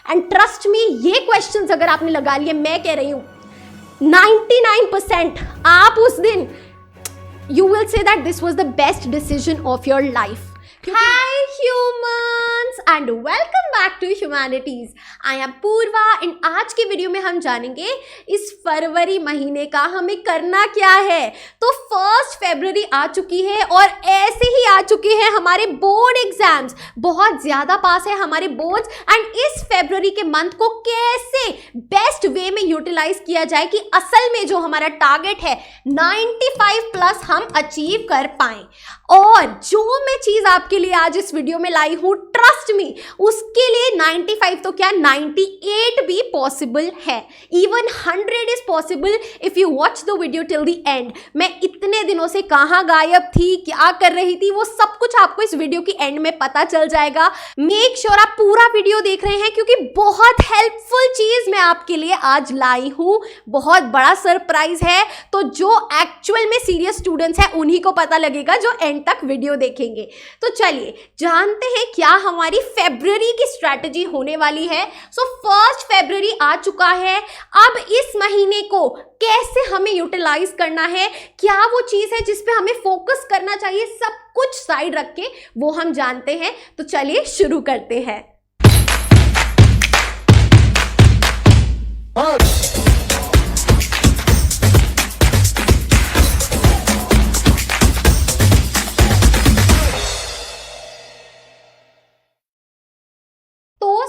And trust me, ये questions अगर आपने लगा लिए, मैं कह रही हूं 99% आप उस दिन you will say that this was the best decision of your life. Hi humans and welcome back to Humanities. I am Purva and आज की वीडियो में हम जानेंगे इस फरवरी महीने का हमें करना क्या है। तो 1 फरवरी आ चुकी है और ऐसे ही आ चुके हैं हमारे बोर्ड एग्जाम्स। बहुत ज़्यादा पास है हमारे बोर्ड्स एंड इस फरवरी के मंथ को कैसे बेस्ट वे में यूटिलाइज किया जाए कि असल में जो हमारा टारगेट है 95 प्लस हम अचीव कर पाएं। और जो मैं चीज़ आपके लिए आज इस वीडियो में लाई हूँ, ट्रस्ट मी, उसके लिए 95 तो क्या 98 भी पॉसिबल है। Even 100 is possible if you watch the video till the end. मैं इतने दिनों से कहाँ गायब थी, क्या कर रही थी, वो सब कुछ आपको इस वीडियो की एंड में पता चल जाएगा। मेक श्योर आप पूरा वीडियो देख रहे हैं क्योंकि बहुत हेल्पफुल चीज मैं आपके लिए आज लाई हूँ। बहुत बड़ा सरप्राइज है, तो जो एक्चुअल में सीरियस स्टूडेंट्स हैं उन्हीं को पता लगेगा जो एंड तक वीडियो देखेंगे। तो चलिए जानते हैं क्या हमारी फरवरी की स्ट्रैटेजी होने वाली है। सो 1 फरवरी आ चुका है। अब इस महीने को कैसे हमें यूटिलाइज करना है, क्या वो चीज है जिस पे हमें फोकस करना चाहिए, सब कुछ साइड रख के वो हम जानते हैं। तो चलिए शुरू करते हैं।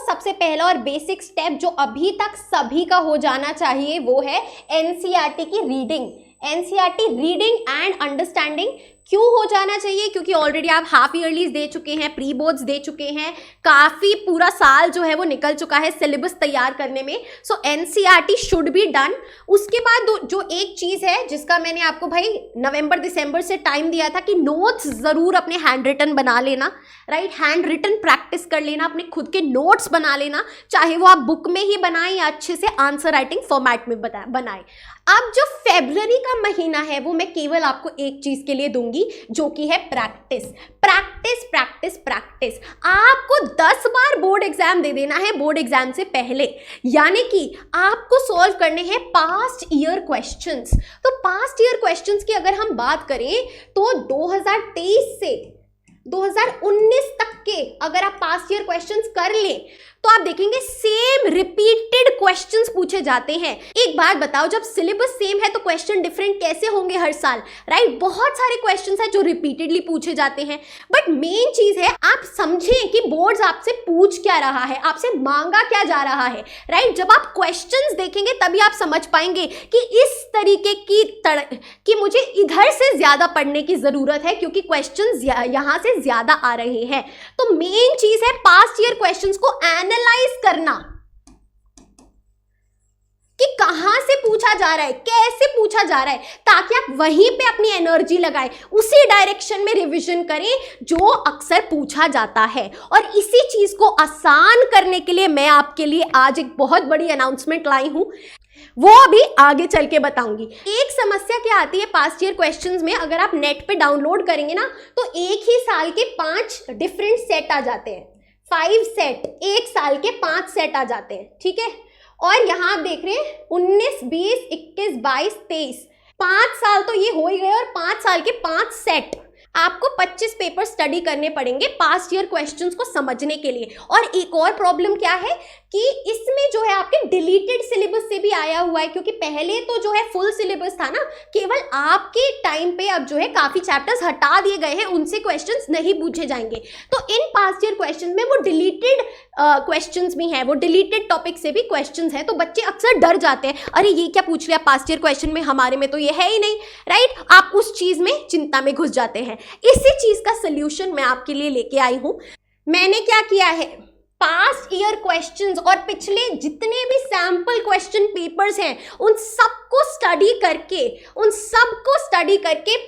सबसे पहला और बेसिक स्टेप जो अभी तक सभी का हो जाना चाहिए वो है एनसीईआरटी की reading. NCERT reading and understanding क्यों हो जाना चाहिए? क्योंकि ऑलरेडी आप हाफ ईयरलीज दे चुके हैं, प्री बोर्ड्स दे चुके हैं, काफ़ी पूरा साल जो है वो निकल चुका है सिलेबस तैयार करने में। सो एनसीईआरटी शुड बी डन। उसके बाद जो एक चीज़ है जिसका मैंने आपको भाई नवंबर दिसंबर से टाइम दिया था कि नोट्स ज़रूर अपने हैंड रिटन बना लेना, राइट। हैंड रिटन प्रैक्टिस कर लेना, अपने खुद के नोट्स बना लेना, चाहे वो आप बुक में ही बनाएं या अच्छे से आंसर राइटिंग फॉर्मेट में बनाएं। अब जो फरवरी का महीना है वो मैं केवल आपको एक चीज़ के लिए दूंगी जो कि है प्रैक्टिस। Practice practice practice. आपको 10 बार बोर्ड एग्जाम दे देना है बोर्ड एग्जाम से पहले, यानी कि आपको सॉल्व करने हैं पास्ट ईयर क्वेश्चंस। तो पास्ट ईयर क्वेश्चंस की अगर हम बात करें तो 2023 से 2019 तक के अगर आप पास्ट ईयर क्वेश्चंस कर लें तो आप देखेंगे सेम रिपीटेड क्वेश्चंस पूछे जाते हैं। एक बात बताओ, जब सिलेबस सेम है तो क्वेश्चन डिफरेंट कैसे होंगे हर साल, राइट। बहुत सारे क्वेश्चंस हैं जो रिपीटेडली पूछे जाते हैं। बट मेन चीज है आप समझें कि बोर्ड्स आपसे पूछ क्या रहा है, आपसे मांगा क्या जा रहा है, राइट। जब आप क्वेश्चंस देखेंगे तभी आप समझ पाएंगे कि इस तरीके की मुझे इधर से ज्यादा पढ़ने की जरूरत है क्योंकि क्वेश्चंस यहां से ज्यादा आ रहे हैं। तो मेन चीज है पास्ट ईयर क्वेश्चंस को एनालाइज करना कि कहां से पूछा जा रहा है, कैसे पूछा जा रहा है, ताकि आप वहीं पे अपनी एनर्जी लगाएं, उसी डायरेक्शन में रिवीजन करें जो अक्सर पूछा जाता है। और इसी चीज को आसान करने के लिए मैं आपके लिए आज एक बहुत बड़ी अनाउंसमेंट लाई हूं, वो अभी आगे चल के बताऊंगी। एक समस्या क्या आती है पास्ट ईयर क्वेश्चंस में, अगर आप नेट पे डाउनलोड करेंगे ना तो एक ही साल के 5 डिफरेंट सेट आ जाते हैं। 5 सेट, एक साल के 5 सेट आ जाते हैं, ठीक है। और यहां आप देख रहे हैं 19, 20, 21, 22, 23, 5 साल तो ये हो ही गए और 5 साल के 5 सेट। आपको 25 पेपर स्टडी करने पड़ेंगे पास्ट ईयर क्वेश्चंस को समझने के लिए। और एक और प्रॉब्लम क्या है कि इसमें जो है आपके डिलीटेड सिलेबस से भी आया हुआ है, क्योंकि पहले तो जो है फुल सिलेबस था ना, केवल आपके टाइम पे अब जो है काफी चैप्टर्स हटा दिए गए हैं, उनसे क्वेश्चंस नहीं पूछे जाएंगे। तो इन पास्ट ईयर क्वेश्चंस में वो डिलीटेड क्वेश्चंस भी हैं, वो डिलीटेड टॉपिक से भी क्वेश्चंस हैं। तो बच्चे अक्सर डर जाते हैं, अरे ये क्या पूछ लिया पास्ट ईयर क्वेश्चन में, हमारे में तो ये है ही नहीं, राइट। आप उस चीज में चिंता में घुस जाते हैं। इसी चीज का सल्यूशन मैं आपके लिए लेके आई हूं। मैंने क्या किया है, पास्ट ईयर क्वेश्चंस और पिछले जितने भी सैंपल क्वेश्चन पेपर्स हैं उन सबको स्टडी करके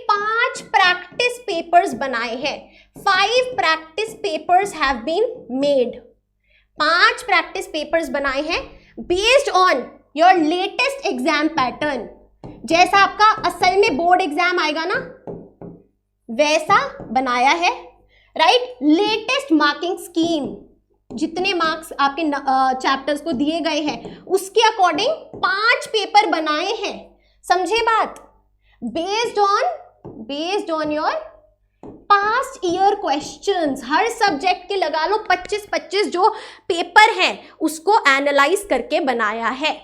5 प्रैक्टिस पेपर्स बनाए हैं। 5 practice papers have been made. 5 practice papers बनाए हैं based on your latest exam pattern. जैसा आपका असल में बोर्ड एग्जाम आएगा ना वैसा बनाया है, राइट। लेटेस्ट मार्किंग स्कीम, जितने मार्क्स आपके चैप्टर्स को दिए गए हैं उसके अकॉर्डिंग 5 पेपर बनाए हैं, समझे बात? Based on your past year questions, her subject के लगा लो 25-25 जो पेपर हैं उसको एनालाइज करके बनाया है।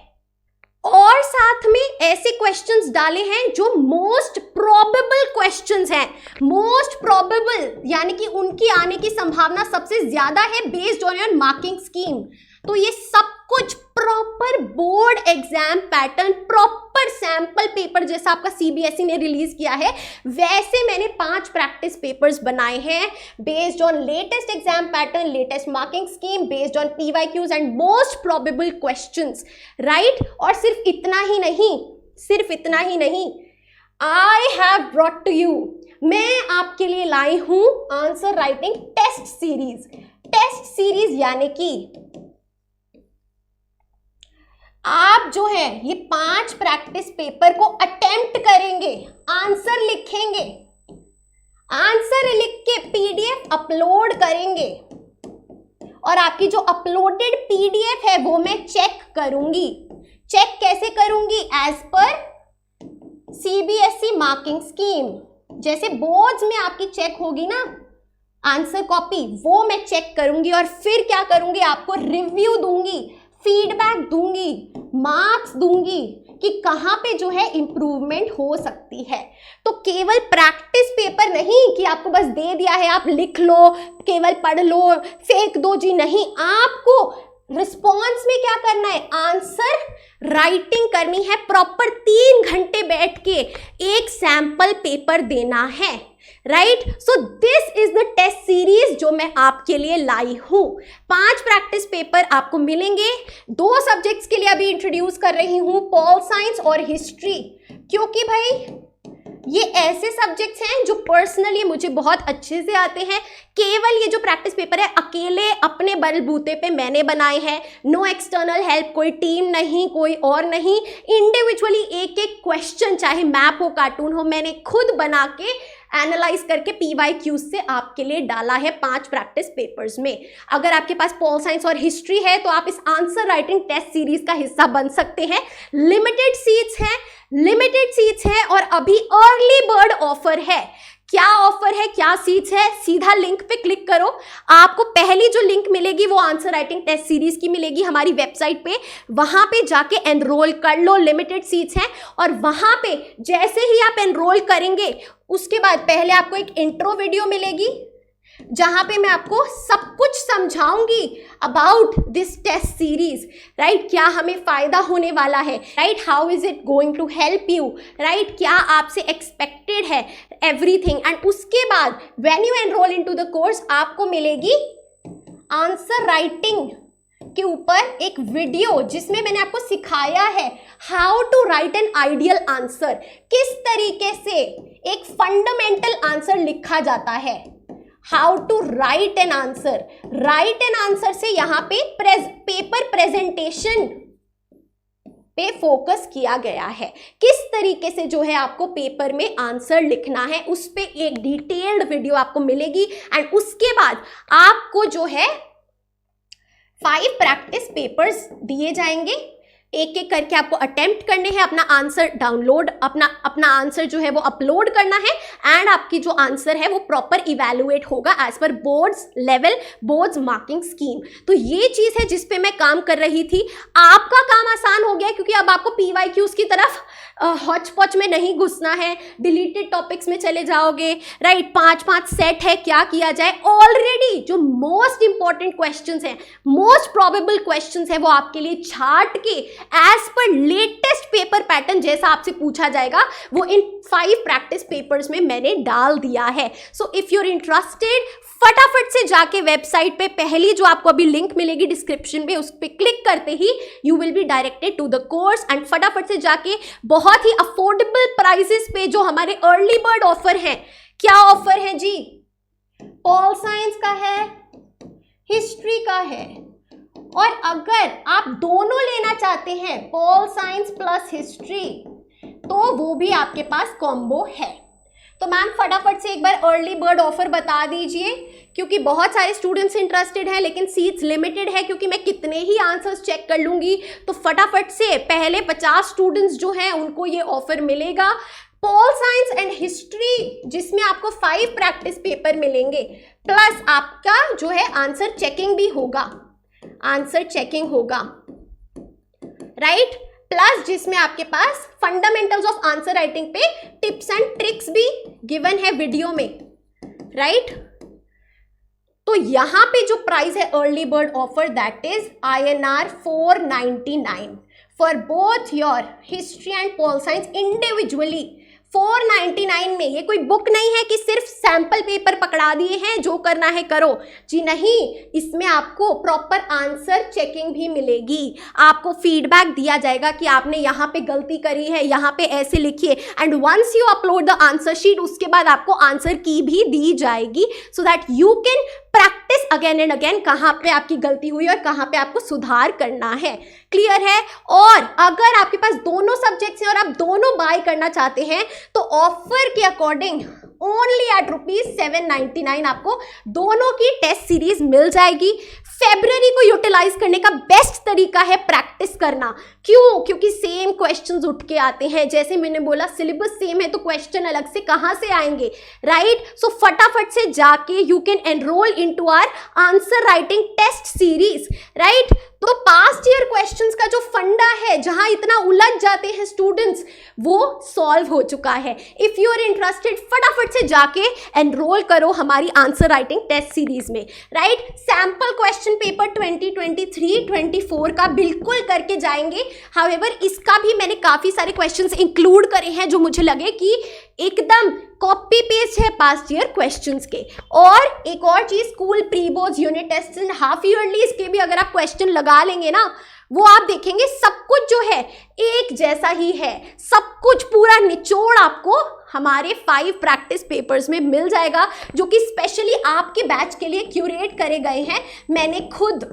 और साथ में ऐसे क्वेश्चंस डाले हैं जो मोस्ट प्रोबेबल क्वेश्चंस हैं, मोस्ट प्रोबेबल यानी कि उनकी आने की संभावना सबसे ज्यादा है based on your marking scheme. तो ये सब कुछ proper board exam pattern, proper sample paper जैसा आपका सीबीएसई ने रिलीज किया है वैसे मैंने 5 प्रैक्टिस पेपर्स बनाए हैं based on latest exam pattern, latest marking scheme, based on PYQs and most probable questions, right? और सिर्फ इतना ही नहीं, I have brought to you, मैं आपके लिए लाई हूं आंसर राइटिंग टेस्ट सीरीज यानी कि आप जो है ये 5 प्रैक्टिस पेपर को अटेम्प्ट करेंगे, आंसर लिखेंगे, आंसर लिख के पीडीएफ अपलोड करेंगे और आपकी जो अपलोडेड पीडीएफ है वो मैं चेक करूंगी। चेक कैसे करूंगी? As per CBSE marking scheme, जैसे बोर्ड्स में आपकी चेक होगी ना आंसर कॉपी, वो मैं चेक करूंगी और फिर क्या करूंगी, आपको रिव्यू दूंगी, फीडबैक दूंगी, मार्क्स दूंगी कि कहां पे जो है इंप्रूवमेंट हो सकती है। तो केवल प्रैक्टिस पेपर नहीं कि आपको बस दे दिया है आप लिख लो, केवल पढ़ लो, फेंक दो जी, नहीं, आपको रिस्पॉन्स में क्या करना है, आंसर राइटिंग करनी है, प्रॉपर 3 घंटे बैठ के एक सैंपल पेपर देना है, right? So this is the test series जो मैं आपके लिए लाई हूं। 5 प्रैक्टिस पेपर आपको मिलेंगे। 2 सब्जेक्ट्स के लिए अभी इंट्रोड्यूस कर रही हूं, पॉल साइंस और हिस्ट्री, क्योंकि भाई ये ऐसे सब्जेक्ट्स हैं जो पर्सनली मुझे बहुत अच्छे से आते हैं। केवल ये जो प्रैक्टिस पेपर है अकेले अपने बलबूते पे मैंने बनाए हैं, नो एक्सटर्नल हेल्प, कोई टीम नहीं, कोई और नहीं, इंडिविजुअली एक एक क्वेश्चन चाहे मैप हो, कार्टून हो, मैंने खुद बना के एनालाइज करके पीवाईक्यूज से आपके लिए डाला है 5 प्रैक्टिस पेपर्स में। अगर आपके पास पॉल साइंस और हिस्ट्री है तो आप इस आंसर राइटिंग टेस्ट सीरीज का हिस्सा बन सकते हैं। लिमिटेड सीट्स हैं और अभी अर्ली बर्ड ऑफर है। क्या ऑफर है, क्या सीट्स है, सीधा लिंक पे क्लिक करो, आपको पहली जो लिंक मिलेगी वो आंसर राइटिंग टेस्ट सीरीज की मिलेगी हमारी वेबसाइट पे, वहां पे जाके एनरोल कर लो। लिमिटेड सीट्स हैं और वहां पे जैसे ही आप एनरोल करेंगे उसके बाद पहले आपको एक इंट्रो वीडियो मिलेगी जहां पे मैं आपको सब कुछ समझाऊंगी about this test series, right? क्या हमें फायदा होने वाला है, right? How is it going to help you, right? क्या आपसे एक्सपेक्टेड है, एवरीथिंग। एंड उसके बाद when you enroll into the course आपको मिलेगी आंसर राइटिंग के ऊपर एक वीडियो जिसमें मैंने आपको सिखाया है how to write an ideal answer, किस तरीके से एक फंडामेंटल आंसर लिखा जाता है, how to write an answer. Write an answer से यहां पे पेपर प्रेजेंटेशन पे फोकस किया गया है, किस तरीके से जो है आपको पेपर में आंसर लिखना है, उस पे एक डिटेल्ड वीडियो आपको मिलेगी। एंड उसके बाद आपको जो है 5 प्रैक्टिस पेपर्स दिए जाएंगे, एक एक करके आपको अटेम्प्ट करने हैं, अपना आंसर डाउनलोड, अपना आंसर जो है वो अपलोड करना है एंड आपकी जो आंसर है वो प्रॉपर इवैल्यूएट होगा as per boards level, boards marking scheme. तो ये चीज है जिस पे मैं काम कर रही थी। आपका काम आसान हो गया क्योंकि अब आपको पीवाईक्यूज की तरफ हॉच पॉच में नहीं घुसना है, डिलीटेड टॉपिक्स में चले जाओगे, राइट? 5-5 सेट है, क्या किया जाए, ऑलरेडी जो मोस्ट इंपॉर्टेंट क्वेश्चंस हैं, मोस्ट प्रोबेबल क्वेश्चंस हैं वो आपके लिए छाट के as per latest paper pattern जैसा आपसे पूछा जाएगा वो इन 5 प्रैक्टिस पेपर्स में मैंने डाल दिया है। So if you are interested फटाफट से जाके वेबसाइट पे पहली जो आपको अभी लिंक मिलेगी डिस्क्रिप्शन में उस पर क्लिक करते ही you will be directed to the course and फटाफट से जाके बहुत ही अफोर्डेबल प्राइसेस पे जो हमारे अर्ली बर्ड ऑफर है। क्या ऑफर है जी? पॉल साइंस का है, हिस्ट्री का है, और अगर आप दोनों लेना चाहते हैं पॉल साइंस प्लस हिस्ट्री तो वो भी आपके पास कॉम्बो है। तो मैम फटाफट से एक बार अर्ली बर्ड ऑफर बता दीजिए, क्योंकि बहुत सारे स्टूडेंट्स इंटरेस्टेड हैं लेकिन सीट्स लिमिटेड है, क्योंकि मैं कितने ही आंसर्स चेक कर लूंगी। तो फटाफट से पहले 50 स्टूडेंट्स जो हैं उनको ये ऑफर मिलेगा। पोल साइंस एंड हिस्ट्री जिसमें आपको 5 प्रैक्टिस पेपर मिलेंगे, प्लस आपका जो है आंसर चेकिंग भी होगा, आंसर चेकिंग होगा, राइट। प्लस जिसमें आपके पास फंडामेंटल्स ऑफ आंसर राइटिंग पे टिप्स एंड ट्रिक्स भी गिवन है वीडियो में, राइट। तो यहां पे जो प्राइस है early bird offer that is INR 499 for both your history and pol science individually. 499 में। ये कोई बुक नहीं है कि सिर्फ सैंपल पेपर पकड़ा दिए हैं, जो करना है करो जी, नहीं। इसमें आपको प्रॉपर आंसर चेकिंग भी मिलेगी, आपको फीडबैक दिया जाएगा कि आपने यहाँ पे गलती करी है, यहाँ पे ऐसे लिखिए, and once you upload the answer sheet उसके बाद आपको आंसर की भी दी जाएगी, so that you can practice again and again कहाँ पे आपकी गलती हुई और कहाँ पे आपको सुधार करना है। क्लियर है। और अगर आपके पास दोनों सब्जेक्ट्स हैं और आप दोनों बाय करना चाहते हैं तो ऑफर के अकॉर्डिंग ओनली एट ₹799 आपको दोनों की टेस्ट सीरीज मिल जाएगी। फेब्रुअरी को यूटिलाइज करने का बेस्ट तरीका है प्रैक्टिस करना। क्यों? क्योंकि सेम क्वेश्चंस उठ के आते हैं, जैसे मैंने बोला सिलेबस सेम है तो क्वेश्चन अलग से कहां से आएंगे, राइट। सो फटाफट से जाके you can enroll into our answer writing test series, right. तो पास्ट ईयर क्वेश्चंस का जो फंडा है, जहां इतना उलझ जाते हैं स्टूडेंट्स, वो सॉल्व हो चुका है। इफ यू आर इंटरेस्टेड फटाफट से जाके एनरोल करो हमारी आंसर राइटिंग टेस्ट सीरीज में, राइट। सैंपल क्वेश्चन पेपर 2023-24 का बिल्कुल करके जाएंगे। हाउएवर इसका भी मैंने काफी सारे क्वेश्चंस इंक्लूड करे हैं जो मुझे लगे कि एकदम कॉपी पेस्ट है पास्ट ईयर क्वेश्चंस के। और एक और चीज, school pre boards, unit test and half yearly, इसके भी अगर आप क्वेश्चन लगा लेंगे ना, वो आप देखेंगे सब कुछ जो है एक जैसा ही है, सब कुछ पूरा निचोड़ आपको हमारे 5 प्रैक्टिस पेपर्स में मिल जाएगा, जो कि स्पेशली आपके बैच के लिए क्यूरेट करे गए हैं। मैंने खुद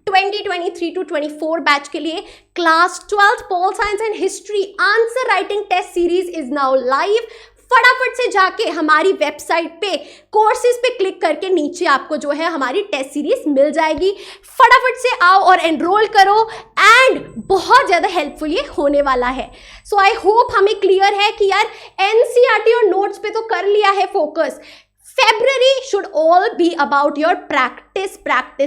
2023-24 बैच के लिए class 12 pol science and history answer writing test series is now live. फटाफट से जाके हमारी वेबसाइट पे कोर्सेज पे क्लिक करके नीचे आपको जो है हमारी टेस्ट सीरीज मिल जाएगी। फटाफट से आओ और एनरोल करो, एंड बहुत ज़्यादा हेल्पफुल ये होने वाला है। सो आई होप हमें क्लियर है कि यार एनसीईआरटी और नोट्स पे तो कर लिया है focus. February should all be about your practice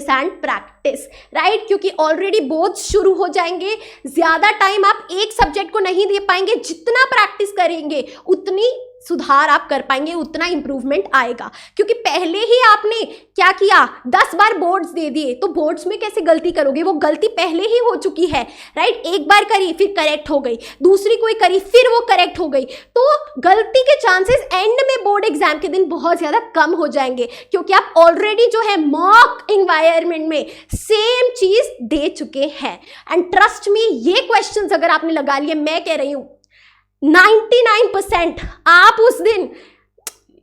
and practice, right? क्योंकि ऑलरेडी बोर्ड्स शुरू हो जाएंगे, ज्यादा टाइम आप एक सब्जेक्ट को नहीं दे पाएंगे। जितना प्रैक्टिस करेंगे उतनी सुधार आप कर पाएंगे, उतना इंप्रूवमेंट आएगा। क्योंकि पहले ही आपने क्या किया, 10 बार बोर्ड्स दे दिए, तो बोर्ड्स में कैसे गलती करोगे? वो गलती पहले ही हो चुकी है, राइट। एक बार करी फिर करेक्ट हो गई, दूसरी कोई करी फिर वो करेक्ट हो गई, तो गलती के चांसेस एंड में बोर्ड एग्जाम के दिन बहुत ज्यादा कम हो जाएंगे, क्योंकि आप ऑलरेडी जो है मॉक एनवायरनमेंट में सेम चीज दे चुके हैं। एंड ट्रस्ट मी, ये क्वेश्चंस अगर आपने लगा लिए, मैं कह रही हूं 99% आप उस दिन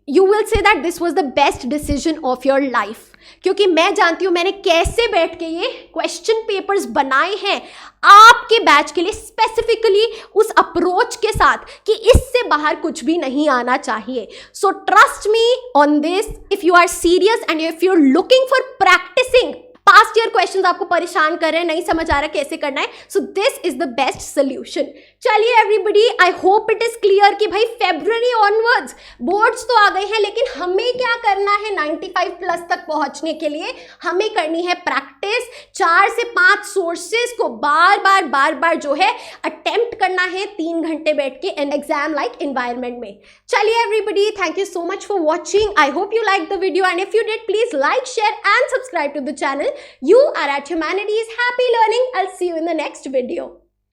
you will say that this was the best decision of your life. क्योंकि मैं जानती हूं मैंने कैसे बैठ के ये क्वेश्चन पेपर्स बनाए हैं आपके बैच के लिए, स्पेसिफिकली उस अप्रोच के साथ कि इससे बाहर कुछ भी नहीं आना चाहिए। So trust me on this, if you are serious and if you are looking for practicing. Past year questions आपको परेशान कर रहे हैं, नहीं समझ आ रहा कैसे करना है, so this is the best solution. चलिए everybody, I hope it is clear कि भाई फेब्रुअरी ऑनवर्ड्स बोर्ड्स तो आ गए हैं, लेकिन हमें क्या करना है 95 प्लस तक पहुंचने के लिए? हमें करनी है प्रैक्टिस। 4 से 5 सोर्सेज को बार बार जो है अटेम्प्ट करना है 3 घंटे बैठ के एग्जाम लाइक एनवायरमेंट में। चलिए everybody, thank you so much for watching. I hope you like the video, and if you did please like, share and subscribe to the channel. You are at Humanities. Happy learning. I'll see you in the next video.